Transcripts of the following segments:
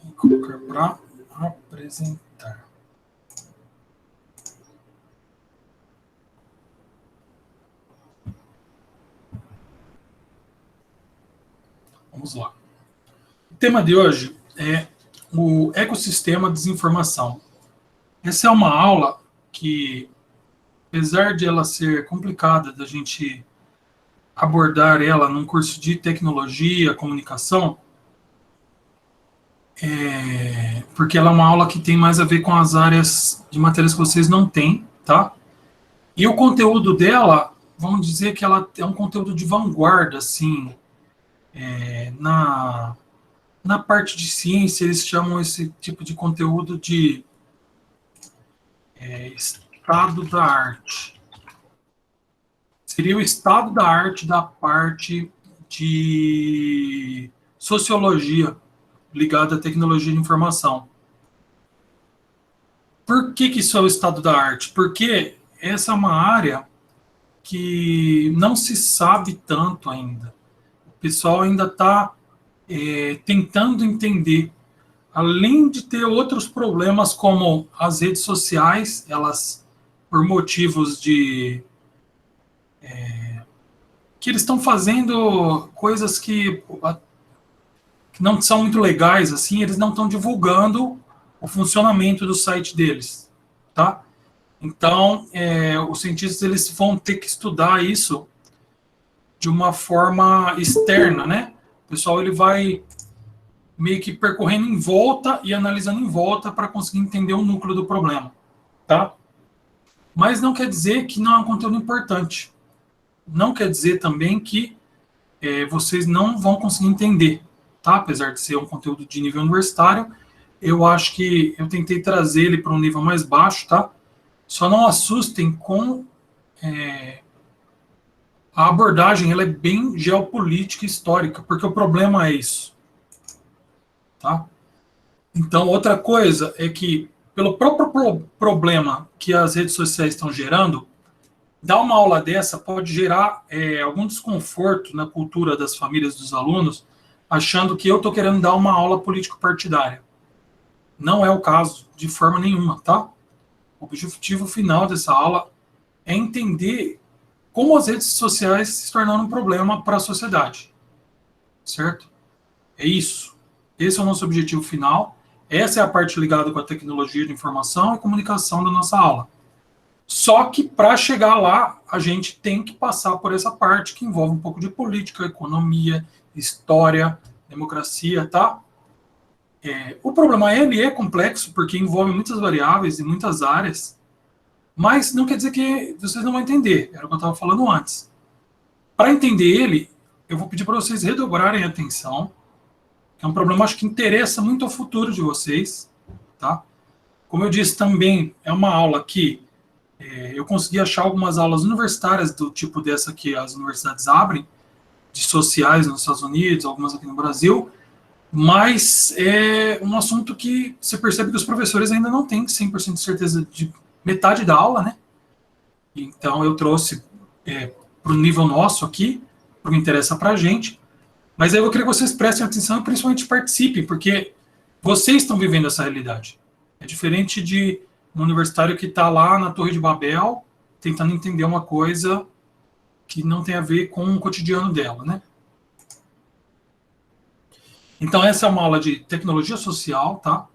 Vou colocar para apresentar. Vamos lá. O tema de hoje é o ecossistema de desinformação. Essa é uma aula que, apesar de ela ser complicada da gente abordar ela num curso de tecnologia, comunicação, porque ela é uma aula que tem mais a ver com as áreas de matérias que vocês não têm, tá? E o conteúdo dela, vamos dizer que ela é um conteúdo de vanguarda, assim, na parte de ciência, eles chamam esse tipo de conteúdo de estado da arte. Seria o estado da arte da parte de sociologia ligada à tecnologia de informação. Por que isso é o estado da arte? Porque essa é uma área que não se sabe tanto ainda. O pessoal ainda está tentando entender. Além de ter outros problemas, como as redes sociais, elas, por motivos de que eles estão fazendo coisas que não são muito legais, assim, eles não estão divulgando o funcionamento do site deles, tá? Então, os cientistas eles vão ter que estudar isso de uma forma externa, né? O pessoal ele vai meio que percorrendo em volta e analisando em volta para conseguir entender o núcleo do problema, tá? Mas não quer dizer que não é um conteúdo importante. Não quer dizer também que vocês não vão conseguir entender, tá? Apesar de ser um conteúdo de nível universitário, eu acho que eu tentei trazer ele para um nível mais baixo, tá? Só não assustem com a abordagem, ela é bem geopolítica e histórica, porque o problema é isso, tá? Então, outra coisa é que, pelo próprio problema que as redes sociais estão gerando, dar uma aula dessa pode gerar algum desconforto na cultura das famílias dos alunos, achando que eu estou querendo dar uma aula político-partidária. Não é o caso, de forma nenhuma, tá? O objetivo final dessa aula é entender como as redes sociais se tornaram um problema para a sociedade, certo? É isso. Esse é o nosso objetivo final. Essa é a parte ligada com a tecnologia de informação e comunicação da nossa aula. Só que para chegar lá, a gente tem que passar por essa parte que envolve um pouco de política, economia, história, democracia, tá? O problema ele é complexo porque envolve muitas variáveis e muitas áreas, mas não quer dizer que vocês não vão entender. Era o que eu estava falando antes. Para entender ele, eu vou pedir para vocês redobrarem a atenção. É um problema, acho que interessa muito ao futuro de vocês, tá? Como eu disse também, é uma aula que eu consegui achar algumas aulas universitárias do tipo dessa que as universidades abrem, de sociais nos Estados Unidos, algumas aqui no Brasil, mas é um assunto que você percebe que os professores ainda não têm 100% de certeza de metade da aula, né? Então eu trouxe para o nível nosso aqui, porque interessa para a gente, mas aí eu queria que vocês prestem atenção e principalmente participem, porque vocês estão vivendo essa realidade. É diferente de um universitário que está lá na Torre de Babel, tentando entender uma coisa que não tem a ver com o cotidiano dela, né? Então, essa é uma aula de tecnologia social, tá?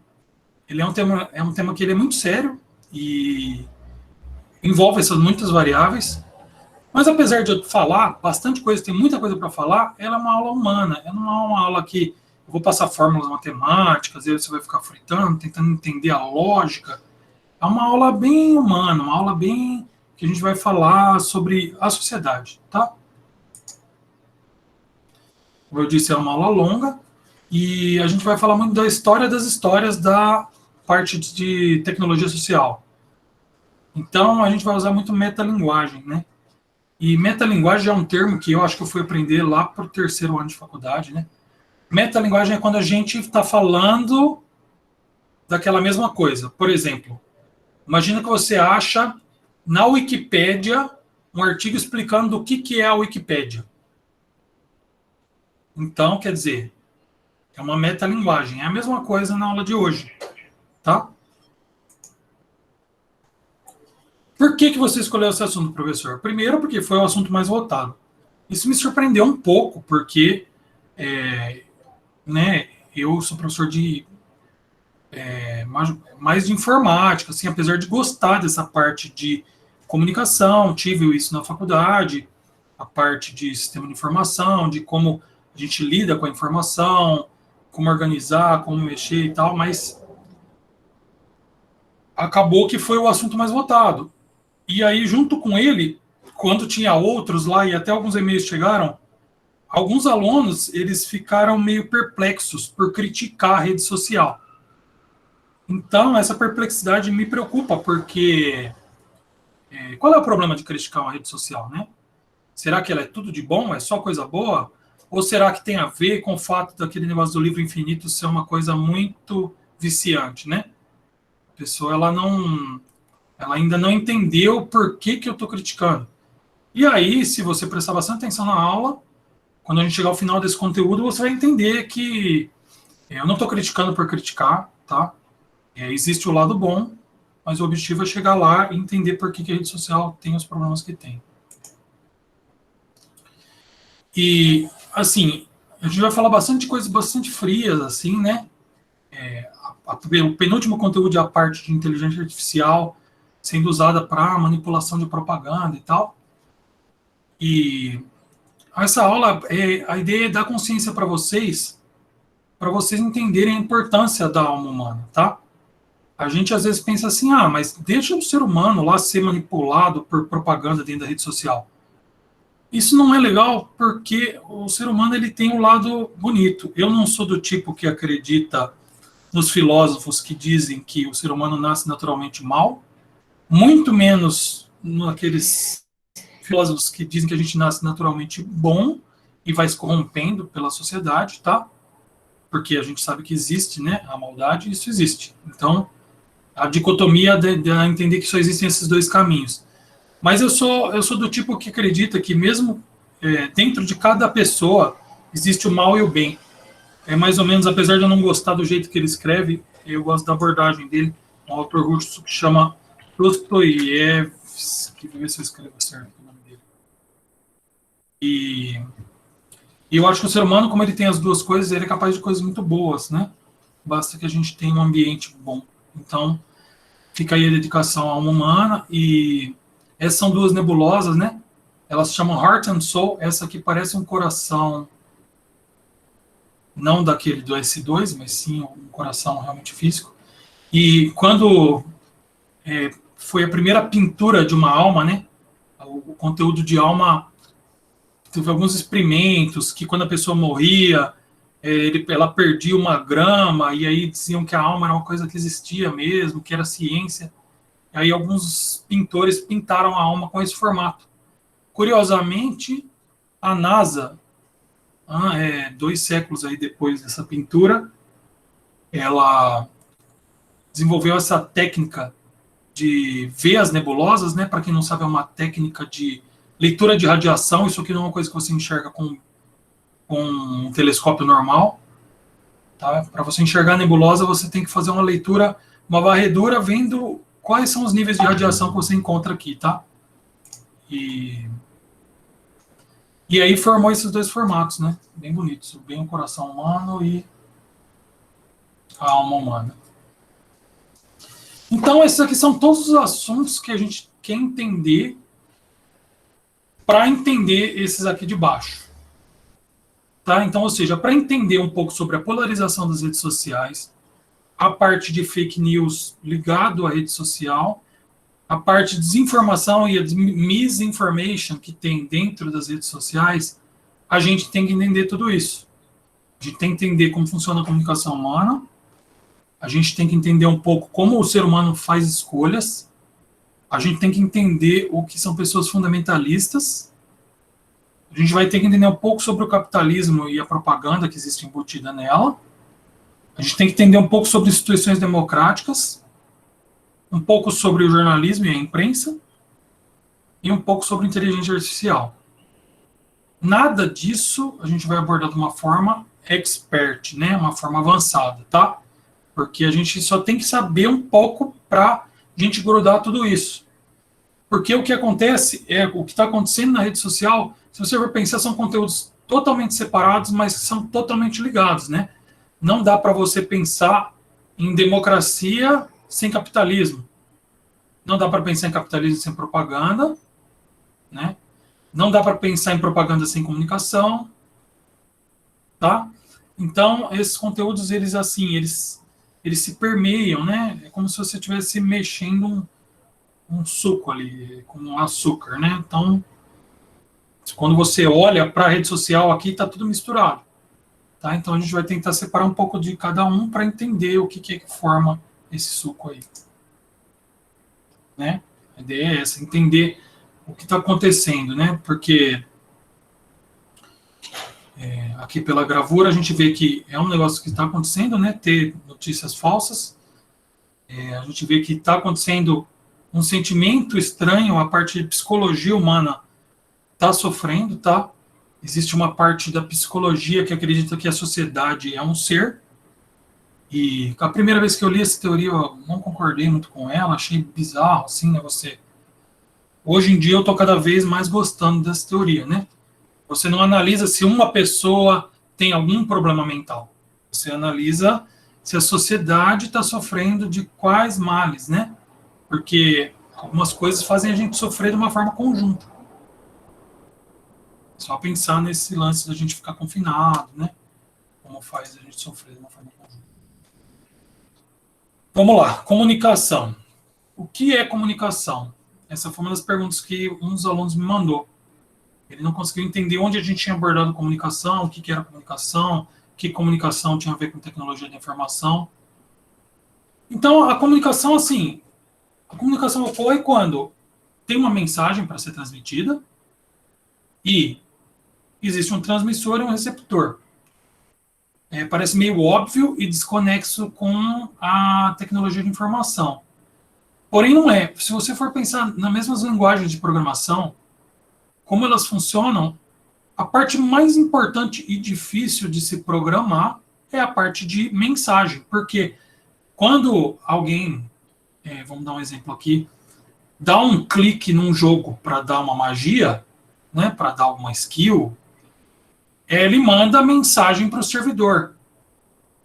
Ele é um tema que ele é muito sério e envolve essas muitas variáveis, mas apesar de eu falar bastante coisa, tem muita coisa para falar, ela é uma aula humana, ela não é uma aula que eu vou passar fórmulas matemáticas, aí você vai ficar fritando, tentando entender a lógica. É uma aula bem humana, uma aula bem que a gente vai falar sobre a sociedade, tá? Como eu disse, é uma aula longa e a gente vai falar muito da história das histórias da parte de tecnologia social. Então, a gente vai usar muito metalinguagem, né? E metalinguagem é um termo que eu acho que eu fui aprender lá para o terceiro ano de faculdade, né? Metalinguagem é quando a gente está falando daquela mesma coisa. Por exemplo, imagina que você acha na Wikipédia um artigo explicando o que é a Wikipédia. Então, quer dizer, É uma metalinguagem. É a mesma coisa na aula de hoje, tá? Por que você escolheu esse assunto, professor? Primeiro, porque foi o assunto mais votado. Isso me surpreendeu um pouco, porque né, eu sou professor de mais de informática, assim, apesar de gostar dessa parte de comunicação, tive isso na faculdade, a parte de sistema de informação, de como a gente lida com a informação, como organizar, como mexer e tal, mas acabou que foi o assunto mais votado. E aí, junto com ele, quando tinha outros lá, e até alguns e-mails chegaram, alguns alunos, eles ficaram meio perplexos por criticar a rede social. Então, essa perplexidade me preocupa, porque qual é o problema de criticar uma rede social, né? Será que ela é tudo de bom? É só coisa boa? Ou será que tem a ver com o fato daquele negócio do livro infinito ser uma coisa muito viciante, né? A pessoa, ela ainda não entendeu por que eu estou criticando. E aí, se você prestar bastante atenção na aula, quando a gente chegar ao final desse conteúdo, você vai entender que eu não estou criticando por criticar, tá? Existe o lado bom, mas o objetivo é chegar lá e entender por que a rede social tem os problemas que tem. E, assim, a gente vai falar bastante de coisas bastante frias, assim, né? O penúltimo conteúdo é a parte de inteligência artificial sendo usada para manipulação de propaganda e tal. E essa aula, a ideia é dar consciência para vocês entenderem a importância da alma humana, tá? A gente às vezes pensa assim, mas deixa o ser humano lá ser manipulado por propaganda dentro da rede social. Isso não é legal porque o ser humano ele tem um lado bonito. Eu não sou do tipo que acredita nos filósofos que dizem que o ser humano nasce naturalmente mal, muito menos naqueles filósofos que dizem que a gente nasce naturalmente bom e vai se corrompendo pela sociedade, tá? Porque a gente sabe que existe, né, a maldade, isso existe. Então, a dicotomia de entender que só existem esses dois caminhos. Mas eu sou do tipo que acredita que mesmo dentro de cada pessoa existe o mal e o bem. É mais ou menos, apesar de eu não gostar do jeito que ele escreve, eu gosto da abordagem dele, um autor russo que chama Dostoiévski, deixa eu ver se eu escrevo certo o nome dele. E eu acho que o ser humano, como ele tem as duas coisas, ele é capaz de coisas muito boas, né? Basta que a gente tenha um ambiente bom. Então, fica aí a dedicação à alma humana. E essas são duas nebulosas, né? Elas se chamam Heart and Soul. Essa aqui parece um coração, não daquele do S2, mas sim um coração realmente físico. E quando foi a primeira pintura de uma alma, né? O conteúdo de alma, teve alguns experimentos que quando a pessoa morria, ela perdia uma grama, e aí diziam que a alma era uma coisa que existia mesmo, que era ciência. E aí alguns pintores pintaram a alma com esse formato. Curiosamente, a NASA, 2 séculos aí depois dessa pintura, ela desenvolveu essa técnica de ver as nebulosas, né? Para quem não sabe, é uma técnica de leitura de radiação. Isso aqui não é uma coisa que você enxerga com um telescópio normal. Tá? Para você enxergar a nebulosa, você tem que fazer uma leitura, uma varredura, vendo quais são os níveis de radiação que você encontra aqui, tá? E aí formou esses dois formatos, né? Bem bonitos, bem o coração humano e a alma humana. Então, esses aqui são todos os assuntos que a gente quer entender para entender esses aqui de baixo. Tá? Então, ou seja, para entender um pouco sobre a polarização das redes sociais, a parte de fake news ligado à rede social, a parte de desinformação e a misinformation que tem dentro das redes sociais, a gente tem que entender tudo isso. A gente tem que entender como funciona a comunicação humana, a gente tem que entender um pouco como o ser humano faz escolhas, a gente tem que entender o que são pessoas fundamentalistas, a gente vai ter que entender um pouco sobre o capitalismo e a propaganda que existe embutida nela, a gente tem que entender um pouco sobre instituições democráticas, um pouco sobre o jornalismo e a imprensa, e um pouco sobre inteligência artificial. Nada disso a gente vai abordar de uma forma expert, né? Uma forma avançada, tá? Porque a gente só tem que saber um pouco para a gente grudar tudo isso. Porque o que acontece o que está acontecendo na rede social, se você for pensar, são conteúdos totalmente separados, mas são totalmente ligados, né? Não dá para você pensar em democracia sem capitalismo. Não dá para pensar em capitalismo sem propaganda, né? Não dá para pensar em propaganda sem comunicação, tá? Então, esses conteúdos, eles se permeiam, né? É como se você estivesse mexendo um suco ali, com um açúcar, né? Então, quando você olha para a rede social aqui, está tudo misturado. Tá? Então, a gente vai tentar separar um pouco de cada um para entender o que forma esse suco aí. Né? A ideia é essa, entender o que está acontecendo, né? Porque aqui pela gravura a gente vê que é um negócio que está acontecendo, né? Ter notícias falsas. A gente vê que está acontecendo um sentimento estranho, a parte de psicologia humana está sofrendo, tá? Existe uma parte da psicologia que acredita que a sociedade é um ser. E a primeira vez que eu li essa teoria, eu não concordei muito com ela, achei bizarro, assim, né? Hoje em dia eu tô cada vez mais gostando dessa teoria, né? Você não analisa se uma pessoa tem algum problema mental. Você analisa se a sociedade está sofrendo de quais males, né? Porque algumas coisas fazem a gente sofrer de uma forma conjunta. Só pensar nesse lance da gente ficar confinado, né? Como faz a gente sofrer de uma forma conjunta. Vamos lá, comunicação. O que é comunicação? Essa foi uma das perguntas que um dos alunos me mandou. Ele não conseguiu entender onde a gente tinha abordado comunicação, o que era comunicação, que comunicação tinha a ver com tecnologia da informação. Então, a comunicação, assim, a comunicação ocorre quando tem uma mensagem para ser transmitida e existe um transmissor e um receptor. Parece meio óbvio e desconexo com a tecnologia de informação. Porém, não é. Se você for pensar nas mesmas linguagens de programação, como elas funcionam, a parte mais importante e difícil de se programar é a parte de mensagem. Porque quando alguém, vamos dar um exemplo aqui, dá um clique num jogo para dar uma magia, né, para dar uma skill, ele manda mensagem para o servidor.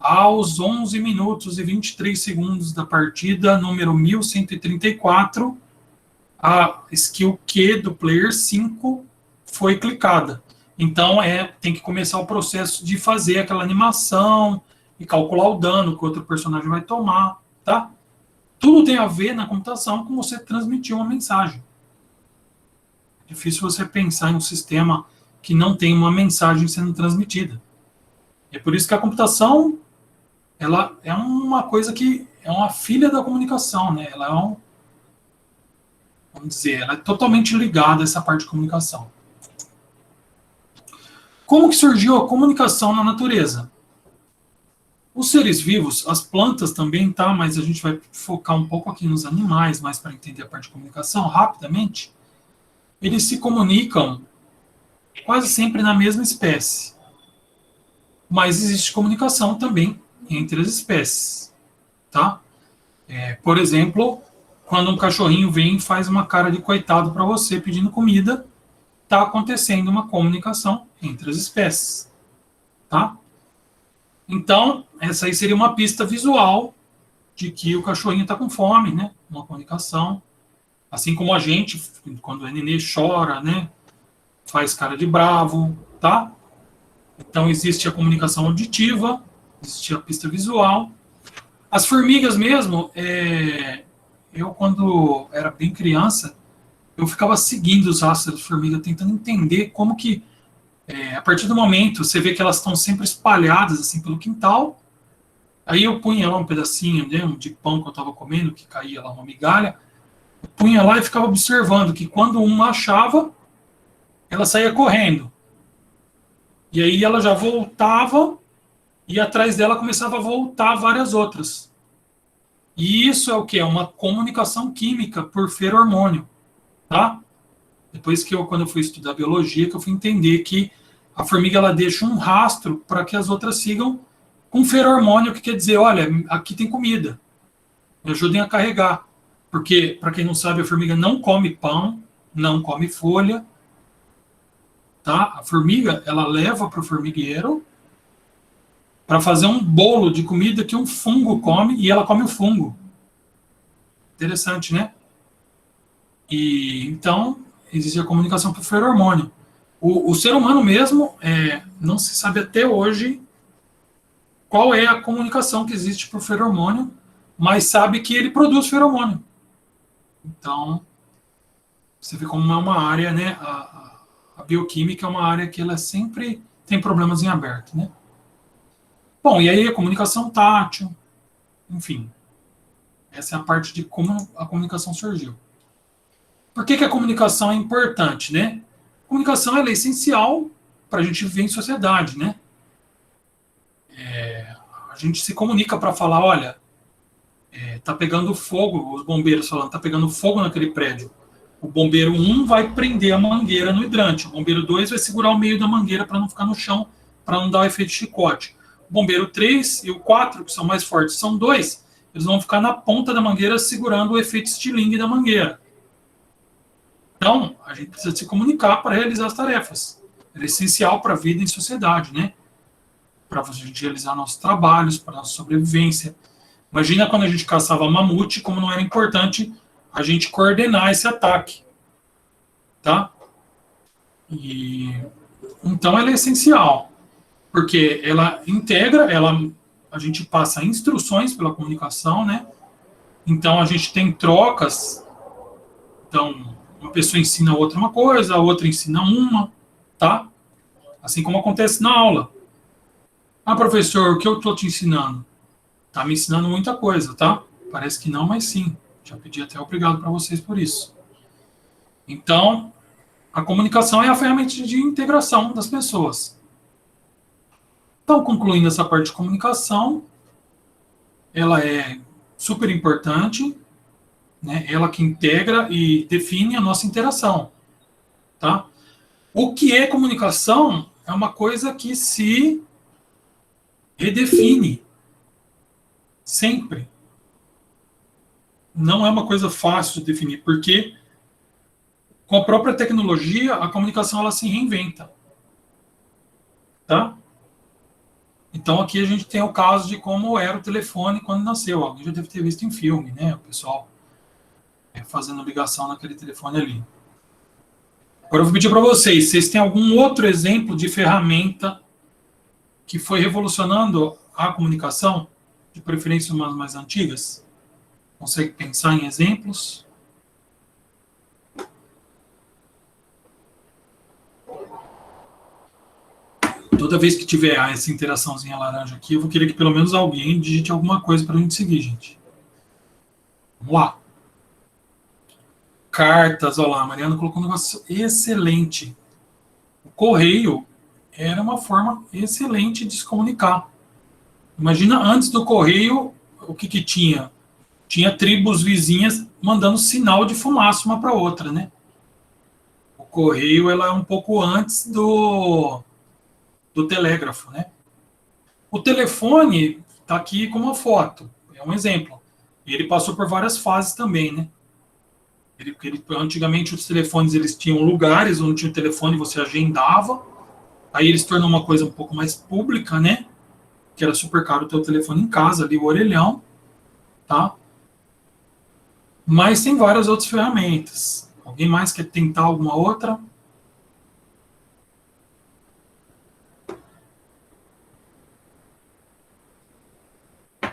Aos 11 minutos e 23 segundos da partida, número 1134, a skill Q do player 5 foi clicada. Então, tem que começar o processo de fazer aquela animação e calcular o dano que o outro personagem vai tomar, tá? Tudo tem a ver na computação com você transmitir uma mensagem. É difícil você pensar em um sistema que não tem uma mensagem sendo transmitida. É por isso que a computação, ela é uma coisa que é uma filha da comunicação, né? Ela é vamos dizer, ela é totalmente ligada a essa parte de comunicação. Como que surgiu a comunicação na natureza? Os seres vivos, as plantas também, tá? Mas a gente vai focar um pouco aqui nos animais, mais para entender a parte de comunicação, rapidamente. Eles se comunicam quase sempre na mesma espécie. Mas existe comunicação também entre as espécies, tá? Por exemplo, quando um cachorrinho vem e faz uma cara de coitado para você pedindo comida, está acontecendo uma comunicação entre as espécies, tá? Então, essa aí seria uma pista visual de que o cachorrinho está com fome, né? Uma comunicação. Assim como a gente, quando o nenê chora, né? Faz cara de bravo, tá? Então, existe a comunicação auditiva, existe a pista visual. As formigas mesmo, eu quando era bem criança, eu ficava seguindo os rastros de formiga, tentando entender como que, a partir do momento, você vê que elas estão sempre espalhadas assim pelo quintal, aí eu punha lá um pedacinho, né, de pão que eu estava comendo, que caía lá uma migalha, eu punha lá e ficava observando que quando uma achava, ela saía correndo. E aí ela já voltava e atrás dela começava a voltar várias outras. E isso é o que? É uma comunicação química por feromônio, tá? Depois quando eu fui estudar biologia, que eu fui entender que a formiga ela deixa um rastro para que as outras sigam com feromônio, que quer dizer, olha, aqui tem comida, me ajudem a carregar. Porque, para quem não sabe, a formiga não come pão, não come folha, tá? A formiga, ela leva para o formigueiro para fazer um bolo de comida que um fungo come, e ela come o fungo. Interessante, né? E então existe a comunicação por feromônio. O ser humano mesmo, não se sabe até hoje qual é a comunicação que existe por feromônio, mas sabe que ele produz feromônio. Então, você vê como é uma área, né? A bioquímica é uma área que ela sempre tem problemas em aberto, né? Bom, e aí a comunicação tátil, enfim. Essa é a parte de como a comunicação surgiu. Por que a comunicação é importante, né? A comunicação ela é essencial para a gente viver em sociedade, né? A gente se comunica para falar, olha, tá pegando fogo, os bombeiros falando, tá pegando fogo naquele prédio. O bombeiro 1 vai prender a mangueira no hidrante, o bombeiro 2 vai segurar o meio da mangueira para não ficar no chão, para não dar o efeito chicote. O bombeiro 3 e o 4, que são mais fortes, são dois, eles vão ficar na ponta da mangueira segurando o efeito estilingue da mangueira. Então, a gente precisa se comunicar para realizar as tarefas. É essencial para a vida em sociedade, né? Para a gente realizar nossos trabalhos, para a nossa sobrevivência. Imagina quando a gente caçava mamute, como não era importante a gente coordenar esse ataque. Tá? Então, ela é essencial, porque ela integra, a gente passa instruções pela comunicação, né? Então, a gente tem trocas. Então, uma pessoa ensina a outra uma coisa, a outra ensina uma, tá? Assim como acontece na aula. Ah, professor, o que eu estou te ensinando? Tá me ensinando muita coisa, tá? Parece que não, mas sim. Já pedi até obrigado para vocês por isso. Então, a comunicação é a ferramenta de integração das pessoas. Então, concluindo essa parte de comunicação, ela é super importante, né? Ela que integra e define a nossa interação, tá? O que é comunicação é uma coisa que se redefine sempre. Não é uma coisa fácil de definir, porque com a própria tecnologia, a comunicação ela se reinventa. Tá? Então aqui a gente tem o caso de como era o telefone quando nasceu. Alguém já deve ter visto em filme, né? O pessoal fazendo ligação naquele telefone ali. Agora eu vou pedir para vocês têm algum outro exemplo de ferramenta que foi revolucionando a comunicação, de preferência umas mais antigas? Consegue pensar em exemplos? Toda vez que tiver essa interaçãozinha laranja aqui, eu vou querer que pelo menos alguém digite alguma coisa para a gente seguir, gente. Vamos lá. Cartas, olha lá, a Mariana colocou um negócio excelente. O correio era uma forma excelente de se comunicar. Imagina antes do correio, o que tinha? Tinha tribos vizinhas mandando sinal de fumaça uma para outra, né? O correio ela é um pouco antes do telégrafo, né? O telefone está aqui com uma foto, é um exemplo. E ele passou por várias fases também, né? Antigamente os telefones eles tinham lugares onde tinha o telefone, você agendava. Aí eles tornam uma coisa um pouco mais pública, né? Que era super caro ter o telefone em casa, ali o orelhão, tá? Mas tem várias outras ferramentas. Alguém mais quer tentar alguma outra?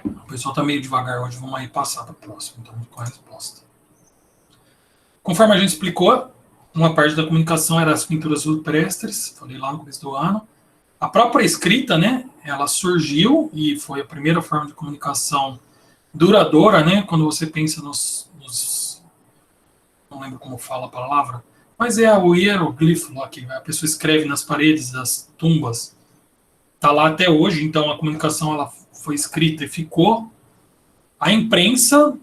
O pessoal está meio devagar hoje, vamos aí passar para o próximo, então, com a resposta. Conforme a gente explicou, uma parte da comunicação era as pinturas rupestres, falei lá no começo do ano. A própria escrita, né, ela surgiu e foi a primeira forma de comunicação duradoura, né, quando você pensa nos não lembro como fala a palavra, mas é o hieroglifo lá que a pessoa escreve nas paredes das tumbas. Está lá até hoje, então a comunicação ela foi escrita e ficou. A imprensa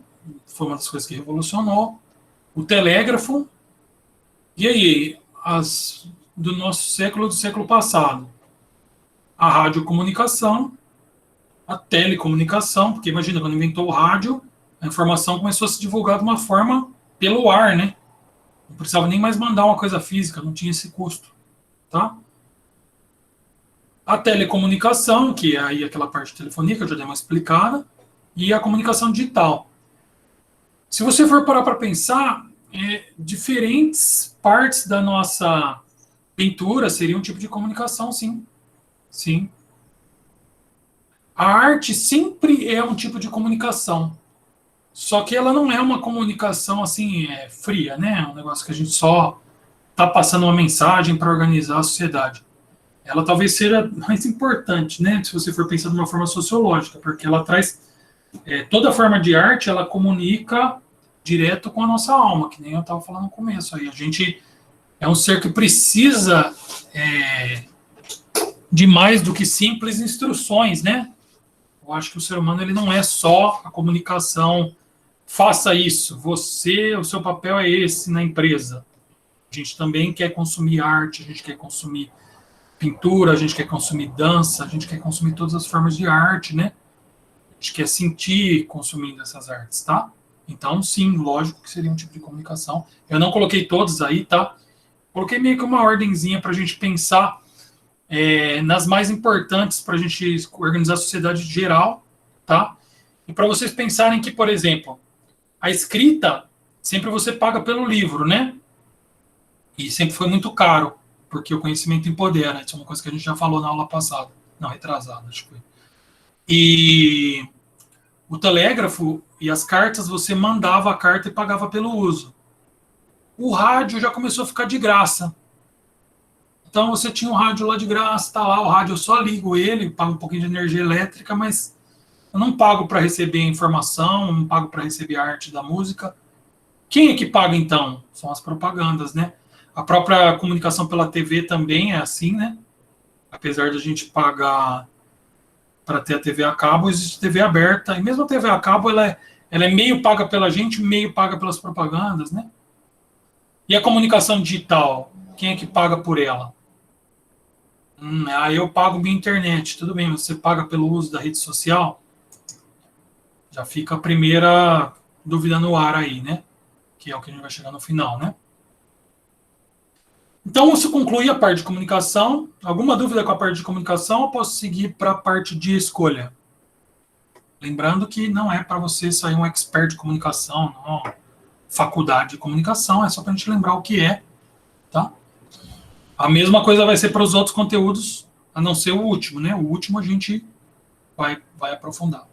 foi uma das coisas que revolucionou. O telégrafo. E aí, as do nosso século, do século passado. A radiocomunicação, a telecomunicação, porque imagina, quando inventou o rádio, a informação começou a se divulgar de uma forma pelo ar, né? Não precisava nem mais mandar uma coisa física, não tinha esse custo, tá? A telecomunicação, que é aí aquela parte de telefonia que eu já dei uma explicada, e a comunicação digital. Se você for parar para pensar, diferentes partes da nossa pintura seriam um tipo de comunicação, sim. Sim. A arte sempre é um tipo de comunicação. Só que ela não é uma comunicação assim fria, né? É um negócio que a gente só está passando uma mensagem para organizar a sociedade. Ela talvez seja mais importante, né? Se você for pensar de uma forma sociológica, porque ela traz toda forma de arte, ela comunica direto com a nossa alma, que nem eu estava falando no começo. Aí a gente é um ser que precisa de mais do que simples instruções, né? Eu acho que o ser humano ele não é só a comunicação. Faça isso. O seu papel é esse na empresa. A gente também quer consumir arte, a gente quer consumir pintura, a gente quer consumir dança, a gente quer consumir todas as formas de arte, né? A gente quer sentir consumindo essas artes, tá? Então, sim, lógico que seria um tipo de comunicação. Eu não coloquei todos aí, tá? Coloquei meio que uma ordenzinha para a gente pensar nas mais importantes para a gente organizar a sociedade geral, tá? E para vocês pensarem que, por exemplo, a escrita, sempre você paga pelo livro, né? E sempre foi muito caro, porque o conhecimento empodera. Isso é uma coisa que a gente já falou na aula passada. Não, retrasada, acho que foi. E o telégrafo e as cartas, você mandava a carta e pagava pelo uso. O rádio já começou a ficar de graça. Então você tinha um rádio lá de graça, tá lá, o rádio eu só ligo ele, pago um pouquinho de energia elétrica, mas eu não pago para receber informação, não pago para receber a arte da música. Quem é que paga então? São as propagandas, né? A própria comunicação pela TV também é assim, né? Apesar de a gente pagar para ter a TV a cabo, existe TV aberta, e mesmo a TV a cabo, ela é meio paga pela gente, meio paga pelas propagandas, né? E a comunicação digital, quem é que paga por ela? Aí eu pago minha internet, tudo bem, mas você paga pelo uso da rede social? Já fica a primeira dúvida no ar aí, né? Que é o que a gente vai chegar no final, né? Então, isso conclui a parte de comunicação. Alguma dúvida com a parte de comunicação? Eu posso seguir para a parte de escolha. Lembrando que não é para você sair um expert de comunicação, não. Faculdade de comunicação, é só para a gente lembrar o que é, tá? A mesma coisa vai ser para os outros conteúdos, a não ser o último, né? O último a gente vai aprofundar.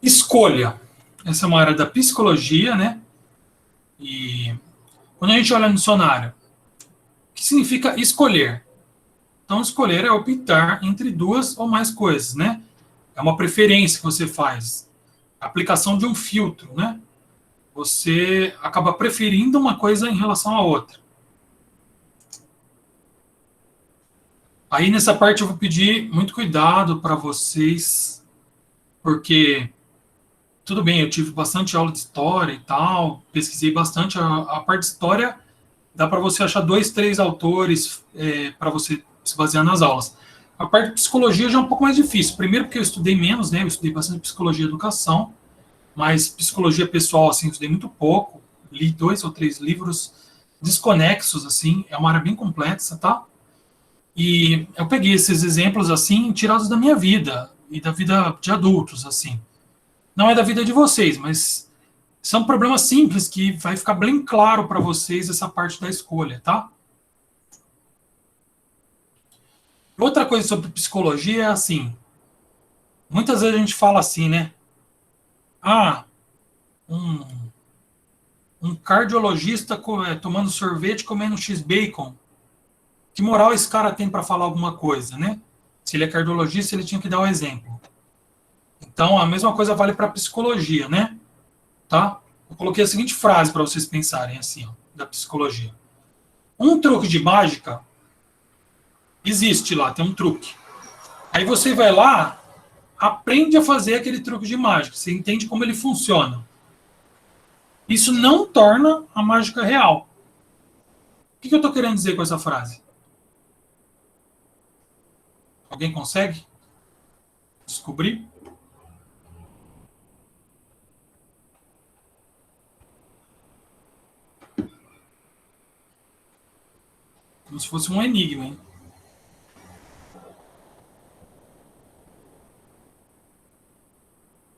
Escolha. Essa é uma área da psicologia, né? E quando a gente olha no dicionário, o que significa escolher? Então, escolher é optar entre duas ou mais coisas, né? É uma preferência que você faz. A aplicação de um filtro, né? Você acaba preferindo uma coisa em relação à outra. Aí, nessa parte, eu vou pedir muito cuidado para vocês, porque, tudo bem, eu tive bastante aula de história e tal, pesquisei bastante. A parte de história, dá para você achar 2, 3 autores para você se basear nas aulas. A parte de psicologia já é um pouco mais difícil. Primeiro porque eu estudei menos, né? Eu estudei bastante psicologia e educação, mas psicologia pessoal, assim, eu estudei muito pouco. Li 2 ou 3 livros desconexos, assim. É uma área bem complexa, tá? E eu peguei esses exemplos, assim, tirados da minha vida e da vida de adultos, assim. Não é da vida de vocês, mas são problemas simples que vai ficar bem claro para vocês essa parte da escolha, tá? Outra coisa sobre psicologia é assim, muitas vezes a gente fala assim, né? Ah, um cardiologista tomando sorvete, comendo X-bacon. Que moral esse cara tem para falar alguma coisa, né? Se ele é cardiologista, ele tinha que dar o exemplo. Então, a mesma coisa vale para psicologia, né? Tá? Eu coloquei a seguinte frase para vocês pensarem, assim, ó, da psicologia. Um truque de mágica existe lá, tem um truque. Aí você vai lá, aprende a fazer aquele truque de mágica, você entende como ele funciona. Isso não torna a mágica real. que eu estou querendo dizer com essa frase? Alguém consegue descobrir? Como se fosse um enigma, hein?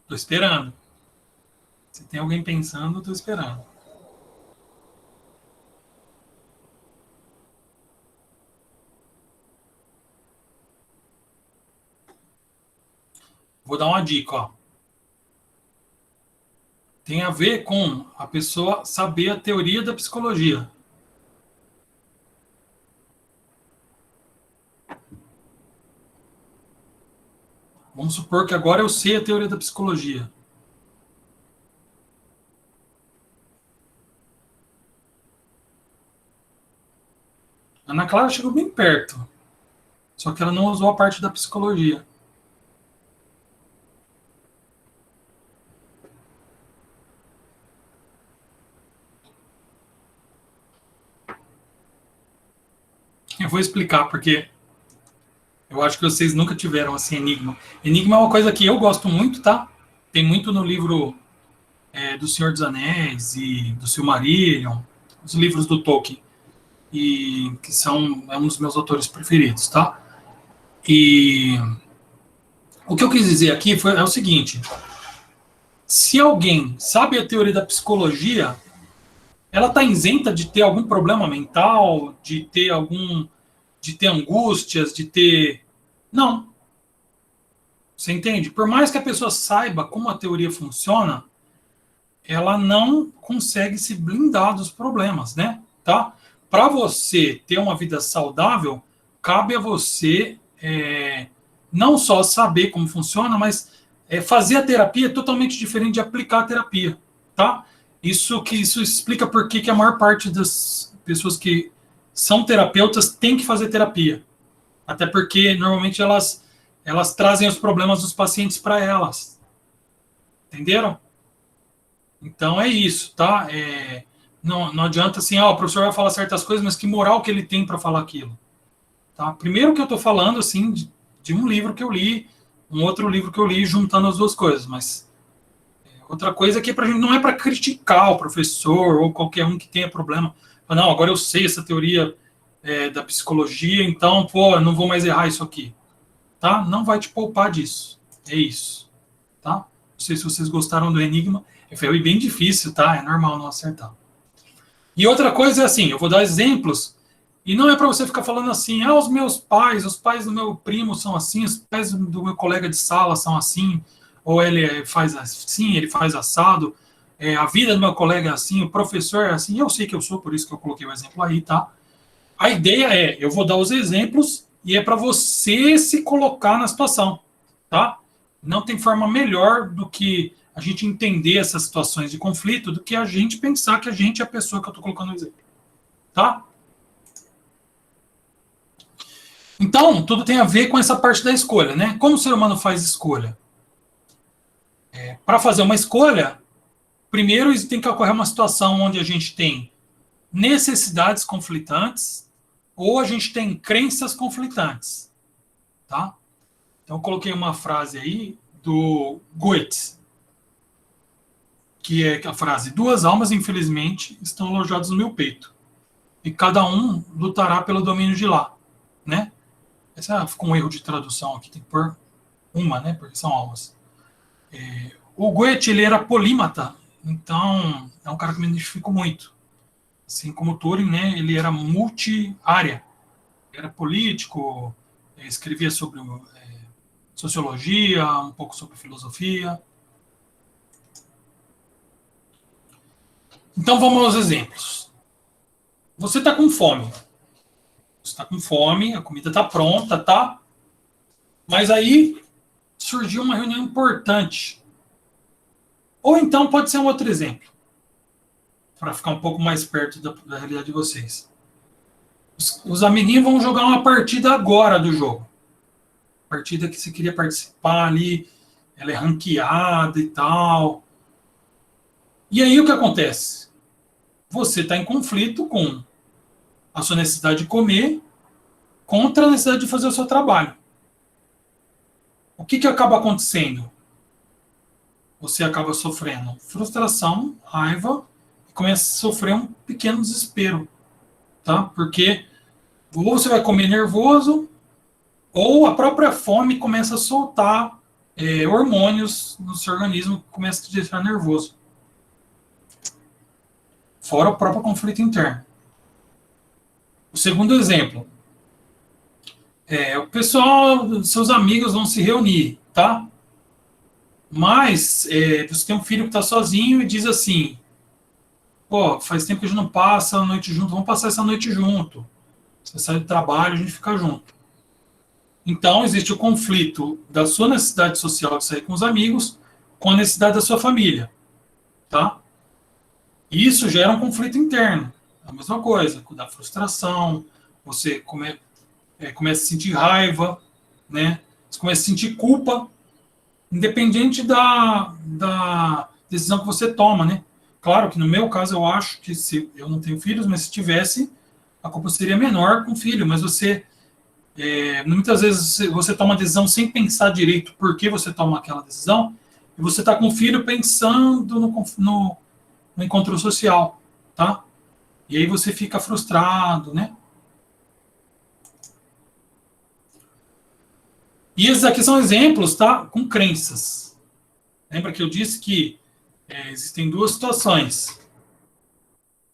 Tô esperando. Se tem alguém pensando, eu tô esperando. Vou dar uma dica, ó. Tem a ver com a pessoa saber a teoria da psicologia. Vamos supor que agora eu sei a teoria da psicologia. A Ana Clara chegou bem perto. Só que ela não usou a parte da psicologia. Eu vou explicar, porque eu acho que vocês nunca tiveram assim enigma. Enigma é uma coisa que eu gosto muito, tá? Tem muito no livro do Senhor dos Anéis e do Silmarillion, os livros do Tolkien, e que é um dos meus autores preferidos, tá? E o que eu quis dizer aqui é o seguinte: se alguém sabe a teoria da psicologia, ela está isenta de ter algum problema mental, de ter angústias, de ter. Não. Você entende? Por mais que a pessoa saiba como a teoria funciona, ela não consegue se blindar dos problemas, né? Tá? Para você ter uma vida saudável, cabe a você não só saber como funciona, mas fazer a terapia é totalmente diferente de aplicar a terapia, tá? Isso explica por que a maior parte das pessoas que são terapeutas tem que fazer terapia. Até porque normalmente elas trazem os problemas dos pacientes para elas. Entenderam? Então é isso, tá? Não adianta assim, o professor vai falar certas coisas, mas que moral que ele tem para falar aquilo? Tá? Primeiro que eu estou falando assim de um livro que eu li, um outro livro que eu li, juntando as duas coisas, mas outra coisa que não é para criticar o professor ou qualquer um que tenha problema. Não, agora eu sei essa teoria da psicologia, então, pô, não vou mais errar isso aqui. Tá? Não vai te poupar disso. É isso. Tá? Não sei se vocês gostaram do enigma. Foi bem difícil, tá? É normal não acertar. E outra coisa é assim, eu vou dar exemplos, e não é para você ficar falando assim, os pais do meu primo são assim, os pais do meu colega de sala são assim, ou ele faz assim, ele faz assado, a vida do meu colega é assim, o professor é assim, eu sei que eu sou, por isso que eu coloquei o exemplo aí, tá? A ideia eu vou dar os exemplos, e é para você se colocar na situação, tá? Não tem forma melhor do que a gente entender essas situações de conflito do que a gente pensar que a gente é a pessoa que eu estou colocando no exemplo. Tá? Então, tudo tem a ver com essa parte da escolha, né? Como o ser humano faz escolha? Para fazer uma escolha, primeiro tem que ocorrer uma situação onde a gente tem necessidades conflitantes ou a gente tem crenças conflitantes. Tá? Então, eu coloquei uma frase aí do Goethe, que é a frase: duas almas, infelizmente, estão alojadas no meu peito, e cada um lutará pelo domínio de lá, né? Essa ficou um erro de tradução aqui, tem que pôr uma, né? Porque são almas. O Goethe, ele era polímata, então é um cara que me identifico muito. Assim como o Turing, né? Ele era multi-área. Era político, escrevia sobre sociologia, um pouco sobre filosofia. Então vamos aos exemplos. Você está com fome. Você está com fome, a comida está pronta, tá? Mas aí surgiu uma reunião importante. Ou então pode ser um outro exemplo, para ficar um pouco mais perto da realidade de vocês. Os amiguinhos vão jogar uma partida agora do jogo. Partida que você queria participar ali, ela é ranqueada e tal. E aí o que acontece? Você está em conflito com a sua necessidade de comer contra a necessidade de fazer o seu trabalho. O que acaba acontecendo? Você acaba sofrendo frustração, raiva, e começa a sofrer um pequeno desespero, tá? Porque ou você vai comer nervoso, ou a própria fome começa a soltar hormônios no seu organismo que começa a te deixar nervoso. Fora o próprio conflito interno. O segundo exemplo. O pessoal, seus amigos vão se reunir, tá? Mas você tem um filho que está sozinho e diz assim, pô, faz tempo que a gente não passa a noite junto, vamos passar essa noite junto. Você sai do trabalho, a gente fica junto. Então, existe o conflito da sua necessidade social de sair com os amigos com a necessidade da sua família, tá? E isso gera um conflito interno. A mesma coisa, da frustração, você começa a sentir raiva, né? Você começa a sentir culpa, independente da decisão que você toma, né? Claro que no meu caso eu acho que se eu não tenho filhos, mas se tivesse, a culpa seria menor com o filho, mas muitas vezes você toma uma decisão sem pensar direito por que você toma aquela decisão, e você está com o filho pensando no encontro social, tá? E aí você fica frustrado, né? E esses aqui são exemplos, tá? Com crenças. Lembra que eu disse que existem duas situações.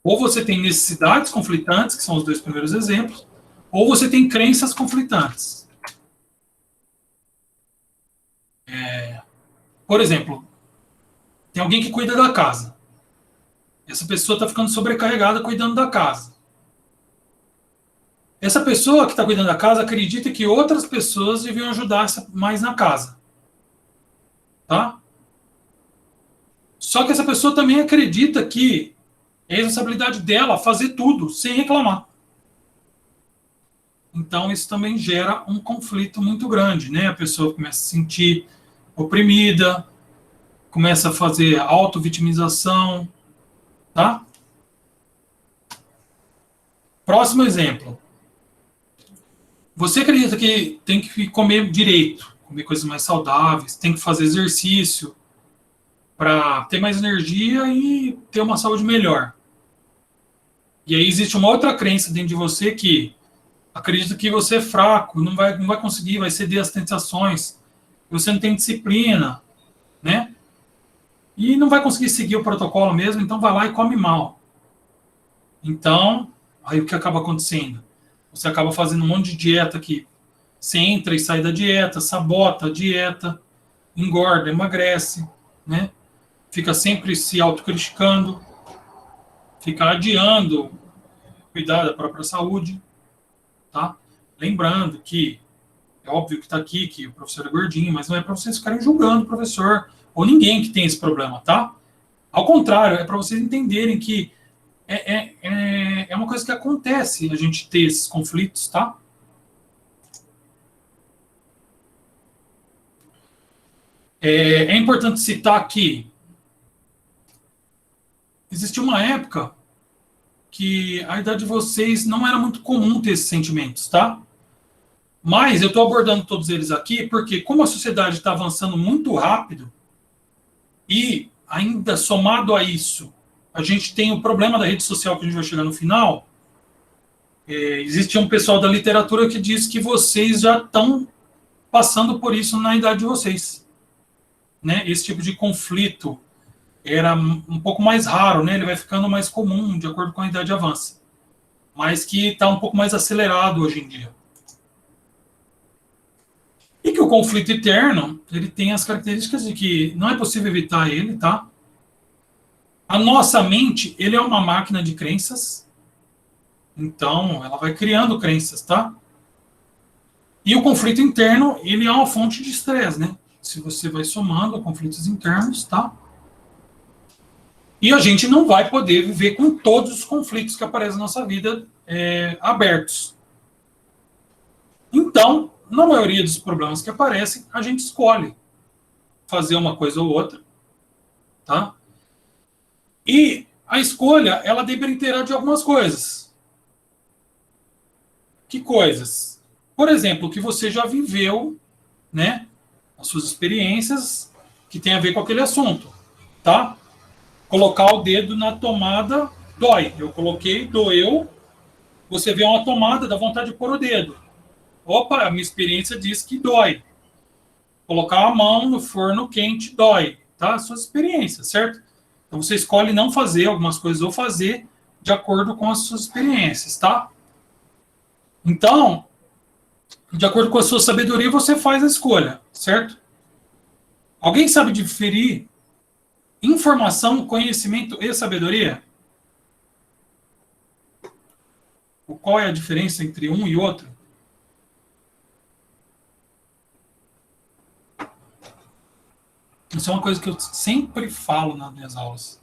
Ou você tem necessidades conflitantes, que são os dois primeiros exemplos, ou você tem crenças conflitantes. Por exemplo, tem alguém que cuida da casa. Essa pessoa está ficando sobrecarregada cuidando da casa. Essa pessoa que está cuidando da casa acredita que outras pessoas deviam ajudar mais na casa. Tá? Só que essa pessoa também acredita que é responsabilidade dela fazer tudo sem reclamar. Então, isso também gera um conflito muito grande, né? A pessoa começa a se sentir oprimida, começa a fazer auto-vitimização, tá? Próximo exemplo. Você acredita que tem que comer direito, comer coisas mais saudáveis, tem que fazer exercício para ter mais energia e ter uma saúde melhor. E aí existe uma outra crença dentro de você que acredita que você é fraco, não vai conseguir, vai ceder às tentações, você não tem disciplina, né? E não vai conseguir seguir o protocolo mesmo, então vai lá e come mal. Então, aí o que acaba acontecendo? Você acaba fazendo um monte de dieta que você entra e sai da dieta, sabota a dieta, engorda, emagrece, né? Fica sempre se autocriticando, fica adiando cuidar da própria saúde, tá? Lembrando que é óbvio que está aqui que o professor é gordinho, mas não é para vocês ficarem julgando o professor ou ninguém que tem esse problema, tá? Ao contrário, é para vocês entenderem que é uma coisa que acontece a gente ter esses conflitos, tá? É importante citar que existiu uma época que a idade de vocês não era muito comum ter esses sentimentos, tá? Mas eu estou abordando todos eles aqui porque, como a sociedade está avançando muito rápido, e ainda somado a isso, a gente tem o problema da rede social que a gente vai chegar no final. Existe um pessoal da literatura que diz que vocês já estão passando por isso na idade de vocês, né? Esse tipo de conflito era um pouco mais raro, né? Ele vai ficando mais comum de acordo com a idade avança, mas que está um pouco mais acelerado hoje em dia. E que o conflito interno, ele tem as características de que não é possível evitar ele, tá? A nossa mente, ele é uma máquina de crenças, então ela vai criando crenças, tá? E o conflito interno, ele é uma fonte de estresse, né? Se você vai somando conflitos internos, tá? E a gente não vai poder viver com todos os conflitos que aparecem na nossa vida abertos. Então, na maioria dos problemas que aparecem, a gente escolhe fazer uma coisa ou outra, tá? E a escolha, ela dependerá de algumas coisas. Que coisas? Por exemplo, o que você já viveu, né? As suas experiências que tem a ver com aquele assunto, tá? Colocar o dedo na tomada dói. Eu coloquei, doeu. Você vê uma tomada, dá vontade de pôr o dedo. Opa, a minha experiência diz que dói. Colocar a mão no forno quente dói, tá? Suas experiências, certo? Então você escolhe não fazer algumas coisas ou fazer de acordo com as suas experiências, tá? Então, de acordo com a sua sabedoria, você faz a escolha, certo? Alguém sabe diferir informação, conhecimento e sabedoria? Qual é a diferença entre um e outro? Isso é uma coisa que eu sempre falo nas minhas aulas.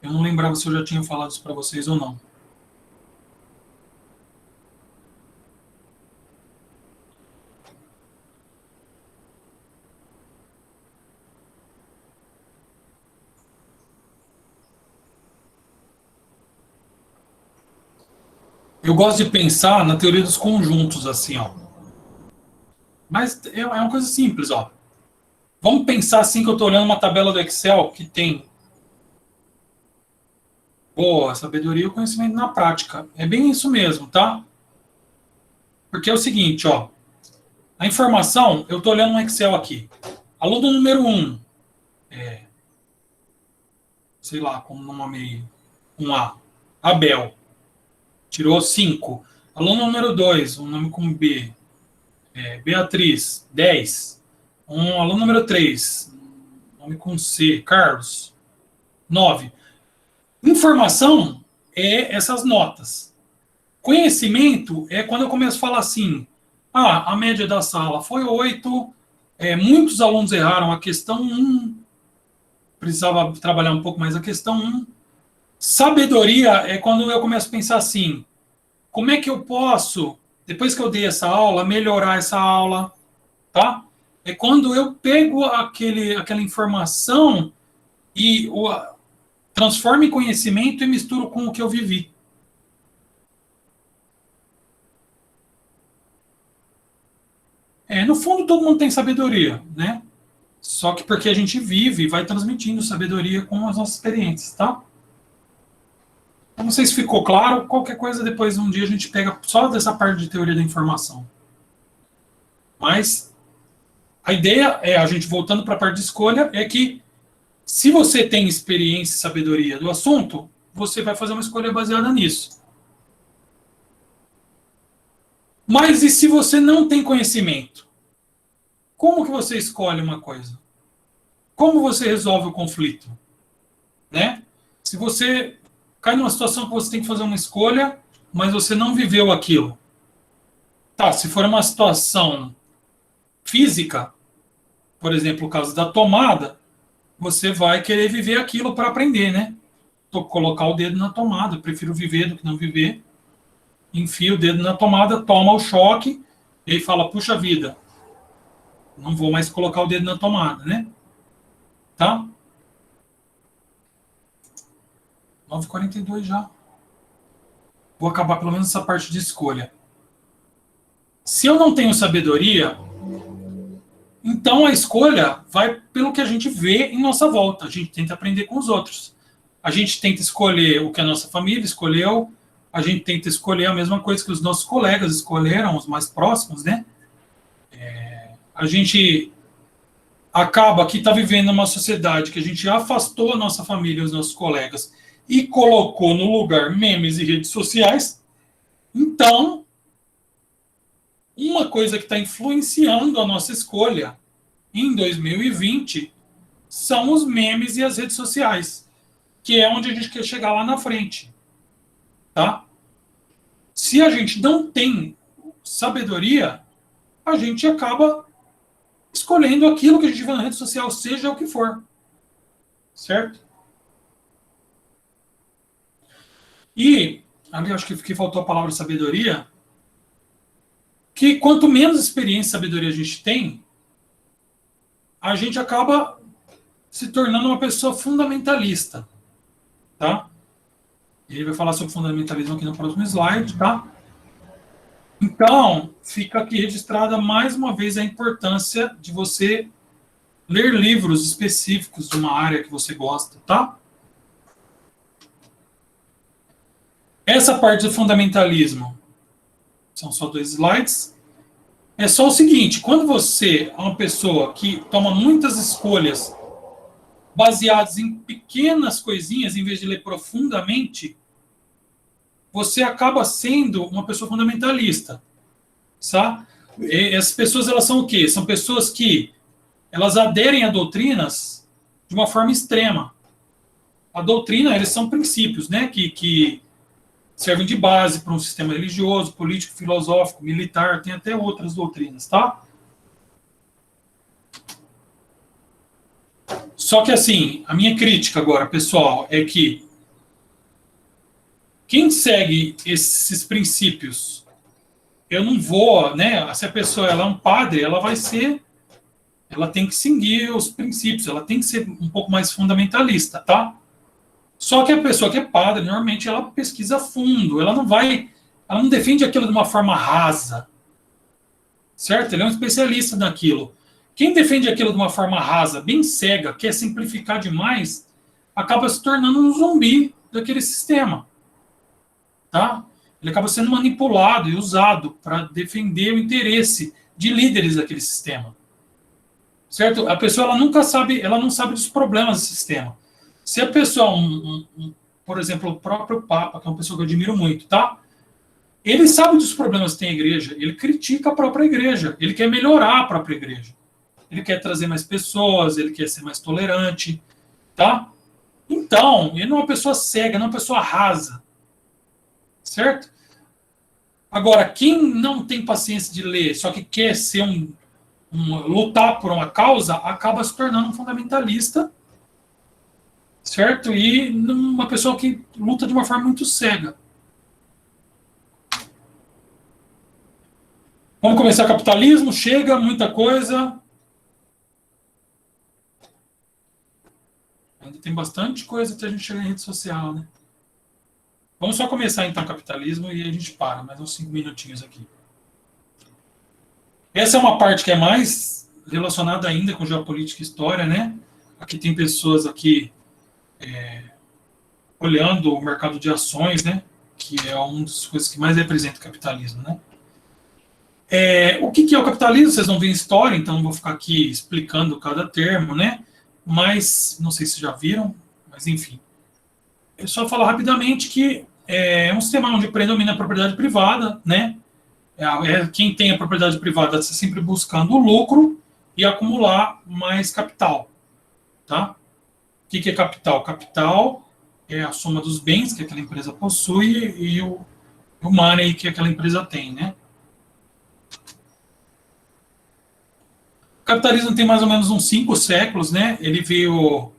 Eu não lembrava se eu já tinha falado isso para vocês ou não. Eu gosto de pensar na teoria dos conjuntos, assim, ó. Mas é uma coisa simples, ó. Vamos pensar assim que eu estou olhando uma tabela do Excel que tem boa sabedoria e conhecimento na prática. É bem isso mesmo, tá? Porque é o seguinte, ó. A informação, eu estou olhando um Excel aqui. Aluno número 1, sei lá, como nomeei, um A, Abel, tirou 5. Aluno número 2, um nome com B, Beatriz, 10. Um aluno número 3, nome com C, Carlos, 9. Informação é essas notas. Conhecimento é quando eu começo a falar assim, a média da sala foi 8, muitos alunos erraram a questão 1, precisava trabalhar um pouco mais a questão 1. Sabedoria é quando eu começo a pensar assim, como é que eu posso, depois que eu dei essa aula, melhorar essa aula, tá? É quando eu pego aquela informação e transformo em conhecimento e misturo com o que eu vivi. No fundo, todo mundo tem sabedoria, né? Só que porque a gente vive e vai transmitindo sabedoria com as nossas experiências, tá? Não sei se ficou claro, qualquer coisa depois um dia a gente pega só dessa parte de teoria da informação. Mas a ideia é, a gente voltando para a parte de escolha, é que se você tem experiência e sabedoria do assunto, você vai fazer uma escolha baseada nisso. Mas e se você não tem conhecimento? Como que você escolhe uma coisa? Como você resolve o conflito? Né? Se você cai numa situação que você tem que fazer uma escolha, mas você não viveu aquilo. Tá, se for uma situação física, por exemplo, o caso da tomada, você vai querer viver aquilo para aprender, né? Colocar o dedo na tomada, eu prefiro viver do que não viver. Enfia o dedo na tomada, toma o choque, e aí fala, puxa vida, não vou mais colocar o dedo na tomada, né? Tá? 9h42 já. Vou acabar pelo menos essa parte de escolha. Se eu não tenho sabedoria, então a escolha vai pelo que a gente vê em nossa volta. A gente tenta aprender com os outros. A gente tenta escolher o que a nossa família escolheu, a gente tenta escolher a mesma coisa que os nossos colegas escolheram, os mais próximos, né? A gente acaba que está vivendo numa sociedade que a gente afastou a nossa família e os nossos colegas e colocou no lugar memes e redes sociais. Então, uma coisa que está influenciando a nossa escolha em 2020 são os memes e as redes sociais, que é onde a gente quer chegar lá na frente. Tá? Se a gente não tem sabedoria, a gente acaba escolhendo aquilo que a gente vê na rede social, seja o que for. Certo? E, ali acho que faltou a palavra sabedoria, que quanto menos experiência e sabedoria a gente tem, a gente acaba se tornando uma pessoa fundamentalista. Tá? Ele vai falar sobre fundamentalismo aqui no próximo slide, tá? Então, fica aqui registrada mais uma vez a importância de você ler livros específicos de uma área que você gosta, tá? Essa parte do fundamentalismo são só 2 slides. É só o seguinte, quando você é uma pessoa que toma muitas escolhas baseadas em pequenas coisinhas, em vez de ler profundamente, você acaba sendo uma pessoa fundamentalista, tá? E essas pessoas, elas são o quê? São pessoas que elas aderem a doutrinas de uma forma extrema. A doutrina, eles são princípios, né, que servem de base para um sistema religioso, político, filosófico, militar, tem até outras doutrinas, tá? Só que assim, a minha crítica agora, pessoal, é que quem segue esses princípios, eu não vou, né, se a pessoa ela é um padre, ela tem que seguir os princípios, ela tem que ser um pouco mais fundamentalista, tá? Só que a pessoa que é padre, normalmente ela pesquisa a fundo, ela não defende aquilo de uma forma rasa, certo? Ele é um especialista naquilo. Quem defende aquilo de uma forma rasa, bem cega, quer simplificar demais, acaba se tornando um zumbi daquele sistema, tá? Ele acaba sendo manipulado e usado para defender o interesse de líderes daquele sistema, certo? A pessoa ela nunca sabe, ela não sabe dos problemas do sistema. Se a pessoa, por exemplo, o próprio Papa, que é uma pessoa que eu admiro muito, tá? Ele sabe dos problemas que tem a igreja, ele critica a própria igreja, ele quer melhorar a própria igreja. Ele quer trazer mais pessoas, ele quer ser mais tolerante, tá? Então, ele não é uma pessoa cega, não é uma pessoa rasa, certo? Agora, quem não tem paciência de ler, só que quer ser lutar por uma causa, acaba se tornando um fundamentalista, certo? E uma pessoa que luta de uma forma muito cega. Vamos começar capitalismo, chega, muita coisa. Ainda tem bastante coisa até a gente chegar em rede social, né? Vamos só começar então capitalismo e a gente para, mais uns 5 minutinhos aqui. Essa é uma parte que é mais relacionada ainda com geopolítica e história, né? Aqui tem pessoas aqui olhando o mercado de ações, né? Que é uma das coisas que mais representa o capitalismo, né? O que é o capitalismo? Vocês não veem história, então não vou ficar aqui explicando cada termo, né? Mas, não sei se já viram, mas enfim. Eu só falar rapidamente que é um sistema onde predomina a propriedade privada, né? Quem tem a propriedade privada está sempre buscando o lucro e acumular mais capital, tá? O que é capital? Capital é a soma dos bens que aquela empresa possui e o money que aquela empresa tem, né? O capitalismo tem mais ou menos uns 5 séculos, né? Ele veio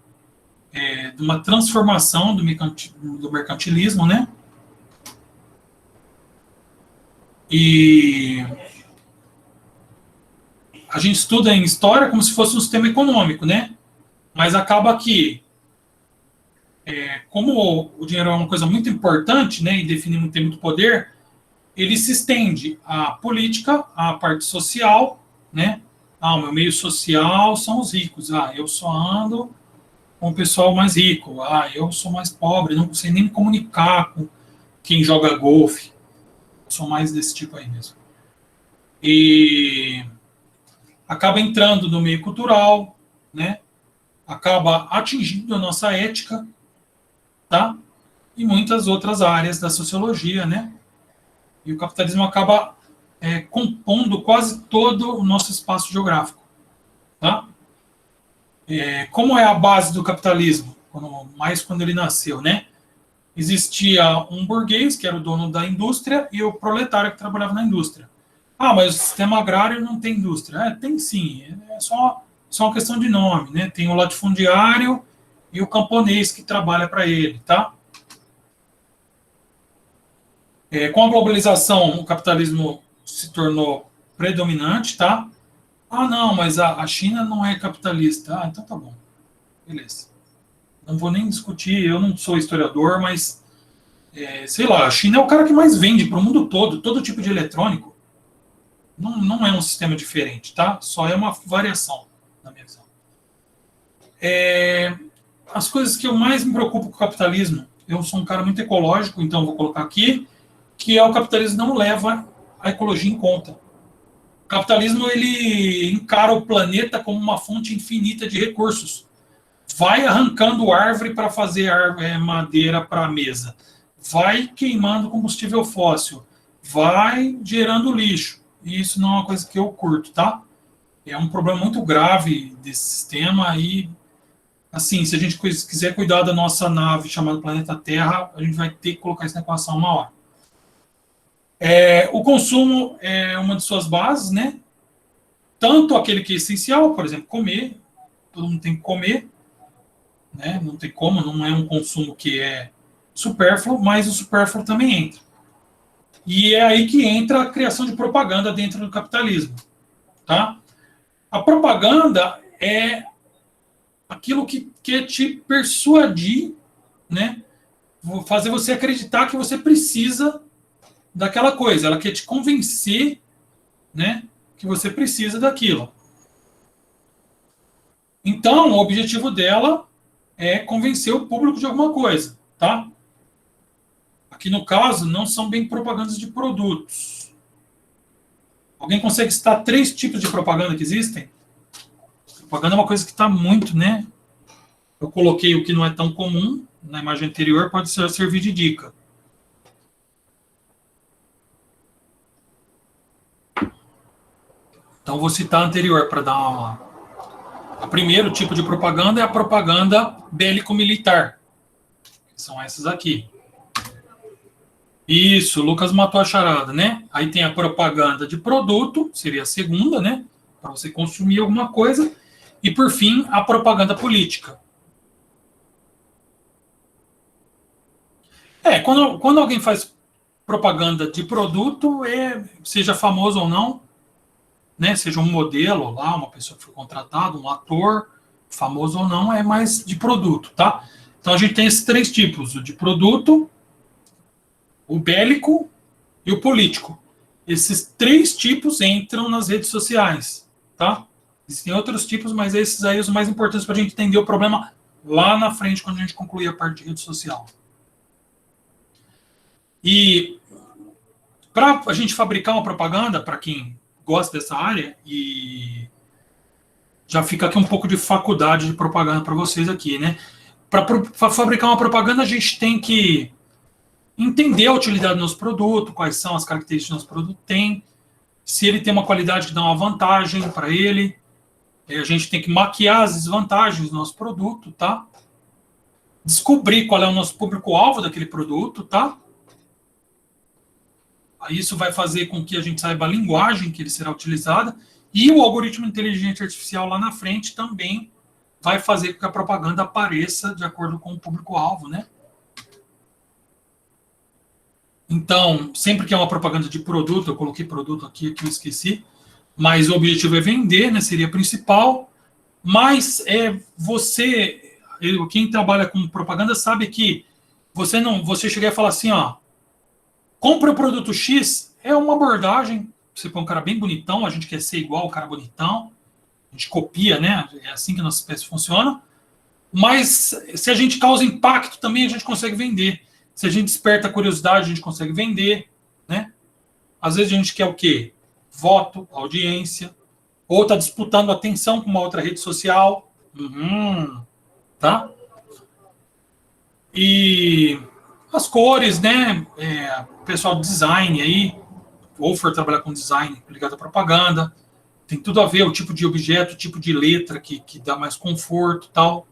de uma transformação do mercantilismo, né? E a gente estuda em história como se fosse um sistema econômico, né? Mas acaba que, como o dinheiro é uma coisa muito importante, né? E define tem muito poder, ele se estende à política, à parte social, né? O meu meio social são os ricos. Eu só ando com o pessoal mais rico. Eu sou mais pobre, não sei nem me comunicar com quem joga golfe. Eu sou mais desse tipo aí mesmo. E acaba entrando no meio cultural, né? Acaba atingindo a nossa ética, tá? E muitas outras áreas da sociologia, né? E o capitalismo acaba compondo quase todo o nosso espaço geográfico, tá? Como é a base do capitalismo? Mais quando ele nasceu, né? Existia um burguês, que era o dono da indústria, e o proletário que trabalhava na indústria. Mas o sistema agrário não tem indústria. Tem sim, é só uma questão de nome, né? Tem o latifundiário e o camponês que trabalha para ele, tá? Com a globalização, o capitalismo se tornou predominante, tá? Não, mas a China não é capitalista. Então tá bom. Beleza. Não vou nem discutir, eu não sou historiador, mas, sei lá, a China é o cara que mais vende para o mundo todo tipo de eletrônico. Não é um sistema diferente, tá? Só é uma variação, na minha visão. As coisas que eu mais me preocupo com o capitalismo, eu sou um cara muito ecológico, então vou colocar aqui, que é o capitalismo não leva a ecologia em conta. O capitalismo, ele encara o planeta como uma fonte infinita de recursos. Vai arrancando árvore para fazer madeira para a mesa. Vai queimando combustível fóssil. Vai gerando lixo. E isso não é uma coisa que eu curto, tá? É um problema muito grave desse sistema e, assim, se a gente quiser cuidar da nossa nave chamada planeta Terra, a gente vai ter que colocar isso na equação uma hora. O consumo é uma de suas bases, né? Tanto aquele que é essencial, por exemplo, comer. Todo mundo tem que comer, né? Não tem como, não é um consumo que é supérfluo, mas o supérfluo também entra. E é aí que entra a criação de propaganda dentro do capitalismo, tá? A propaganda é aquilo que quer te persuadir, né? Fazer você acreditar que você precisa daquela coisa. Ela quer te convencer, né, que você precisa daquilo. Então, o objetivo dela é convencer o público de alguma coisa, tá? Aqui no caso, não são bem propagandas de produtos. Alguém consegue citar 3 tipos de propaganda que existem? Propaganda é uma coisa que está muito, né? Eu coloquei o que não é tão comum na imagem anterior, pode servir de dica. Então, vou citar a anterior para dar uma... O primeiro tipo de propaganda é a propaganda bélico-militar. São essas aqui. Isso, o Lucas matou a charada, né? Aí tem a propaganda de produto, seria a segunda, né? Para você consumir alguma coisa. E, por fim, a propaganda política. Quando alguém faz propaganda de produto, seja famoso ou não, né, seja um modelo lá, uma pessoa que foi contratada, um ator, famoso ou não, é mais de produto, tá? Então a gente tem esses 3 tipos, o de produto, o bélico e o político. Esses 3 tipos entram nas redes sociais, tá? Existem outros tipos, mas esses aí são os mais importantes para a gente entender o problema lá na frente, quando a gente concluir a parte de rede social. E para a gente fabricar uma propaganda, para quem gosta dessa área, e já fica aqui um pouco de faculdade de propaganda para vocês aqui, né? Para fabricar uma propaganda, a gente tem que entender a utilidade do nosso produto, quais são as características que o nosso produto tem, se ele tem uma qualidade que dá uma vantagem para ele. A gente tem que maquiar as desvantagens do nosso produto, tá? Descobrir qual é o nosso público-alvo daquele produto, tá? Isso vai fazer com que a gente saiba a linguagem que ele será utilizada, e o algoritmo inteligente artificial lá na frente também vai fazer com que a propaganda apareça de acordo com o público-alvo, né? Então, sempre que é uma propaganda de produto, eu coloquei produto aqui que eu esqueci, mas o objetivo é vender, né? Seria principal, mas quem trabalha com propaganda sabe que você chegar e falar assim, ó, compra o produto X, é uma abordagem. Você põe um cara bem bonitão, a gente quer ser igual o cara bonitão, a gente copia, né? É assim que a nossa espécie funciona. Mas se a gente causa impacto também, a gente consegue vender. Se a gente desperta a curiosidade, a gente consegue vender, né? Às vezes a gente quer o quê? Voto, audiência, ou está disputando atenção com uma outra rede social. Tá? E as cores, né? O pessoal de design aí, ou for trabalhar com design ligado à propaganda, tem tudo a ver, o tipo de objeto, o tipo de letra que dá mais conforto e tal.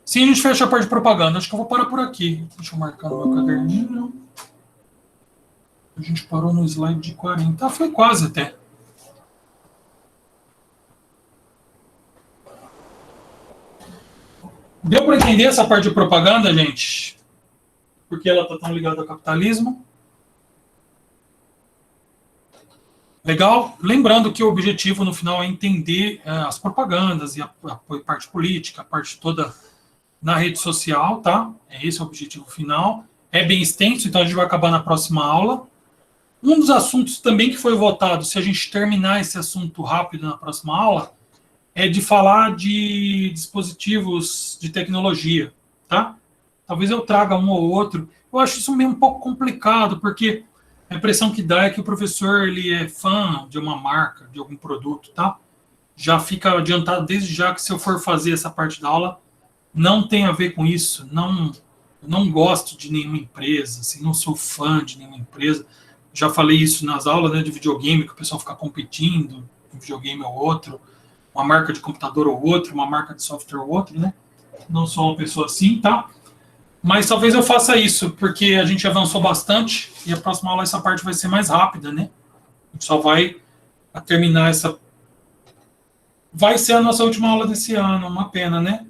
Sim, a gente fecha a parte de propaganda. Acho que eu vou parar por aqui. Deixa eu marcar no meu caderninho. A gente parou no slide de 40. Foi quase até. Deu para entender essa parte de propaganda, gente? Porque ela está tão ligada ao capitalismo. Legal? Lembrando que o objetivo no final é entender as propagandas e a parte política, a parte toda na rede social, tá? Esse é o objetivo final. É bem extenso, então a gente vai acabar na próxima aula. Um dos assuntos também que foi votado, se a gente terminar esse assunto rápido na próxima aula, é de falar de dispositivos de tecnologia, tá? Talvez eu traga um ou outro. Eu acho isso meio um pouco complicado, porque a impressão que dá é que o professor ele é fã de uma marca, de algum produto, tá? Já fica adiantado desde já que se eu for fazer essa parte da aula, não tem a ver com isso. Não, eu não gosto de nenhuma empresa, assim, não sou fã de nenhuma empresa. Já falei isso nas aulas, né, de videogame, que o pessoal fica competindo, um videogame ou outro, uma marca de computador ou outro, uma marca de software ou outro, né? Não sou uma pessoa assim, tá? Mas talvez eu faça isso, porque a gente avançou bastante e a próxima aula essa parte vai ser mais rápida, né? A gente só vai terminar essa. Vai ser a nossa última aula desse ano, uma pena, né?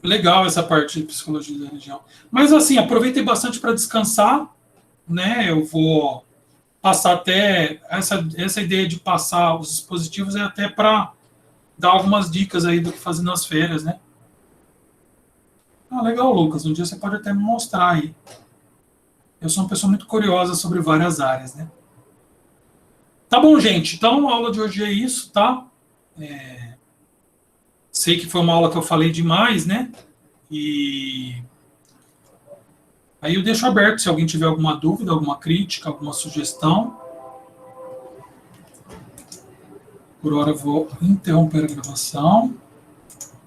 Legal essa parte de psicologia da religião. Mas assim, aproveitei bastante para descansar, né? Eu vou passar até essa ideia de passar os dispositivos é até para dar algumas dicas aí do que fazer nas férias, né? Ah, legal, Lucas. Um dia você pode até me mostrar aí. Eu sou uma pessoa muito curiosa sobre várias áreas, né? Tá bom, gente. Então, a aula de hoje é isso, tá? Sei que foi uma aula que eu falei demais, né? E aí eu deixo aberto se alguém tiver alguma dúvida, alguma crítica, alguma sugestão. Por hora eu vou interromper a gravação.